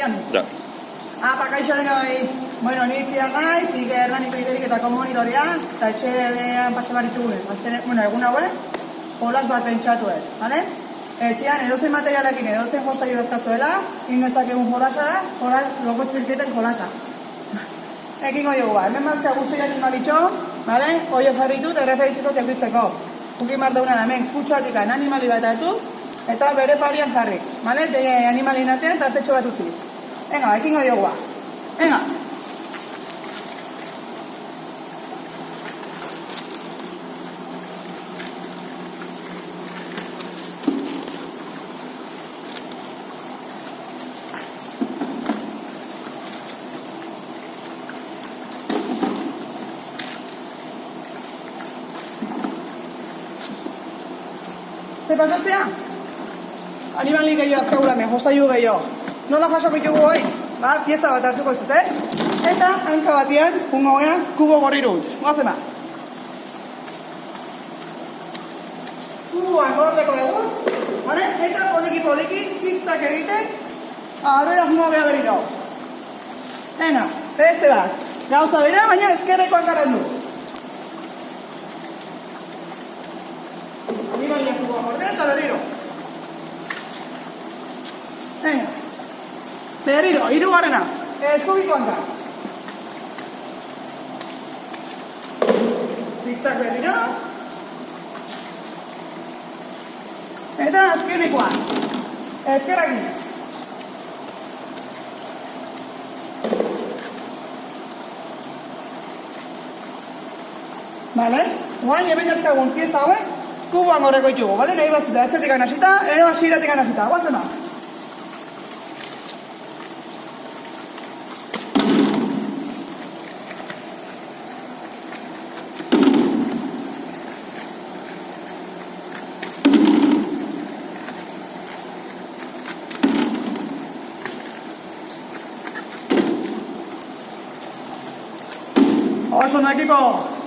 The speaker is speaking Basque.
Zian? Ja. Pakaixo denoi, bueno, nitzian naiz, Hernaniko Igerik eta komunitoria, eta etxean pase baritugunez, bueno, egun haue, jolas bat pentsatuet, bale? Etxean edozein materialekin edozein jostailu eskatzuela, indezak egun jolasa, jolas, logo txilketen jolasa. Ekingo dugu ba, hemen mazka guzti animalitxo, bale? Oio jarritut erreferentzitzat eukitzeko. Ukin bat dauna hemen kutsatikan animali bat hartu, eta bere parian jarri, bale? Animalien artean tartetxo bat utziz. Venga, ekingo dugu ba. Venga. Ze pasatzea? Animali gehiago azkagula hemen, jostailu gehiago. Nola jasoko ditugu hoi? Ba, pieza bat hartuko zute. Eta hanka batian, jungo gean, kubo gorriru utz. Goazen ba. Kuboan gorreko dugu. Vale? Eta poliki, ziptzak egiten, aurrera jungo geha beriro. Venga, beste bat. Gauza bera, baina ezkerrekoan garen du. Animalia kuboa gorde eta berriro. Venga. Berriro, hirugarrena. Eskubikoan da. Zikzak berriro. Eta azkenekoa. Ezkerrakin. Vale? Guain, eben ezkagun pieza hauek, kuboan gorreko ditugu, bale? Nahi bazute, atzetik anasita, edo asiratik anasita. Guazen ba. Oso ondo ekipo!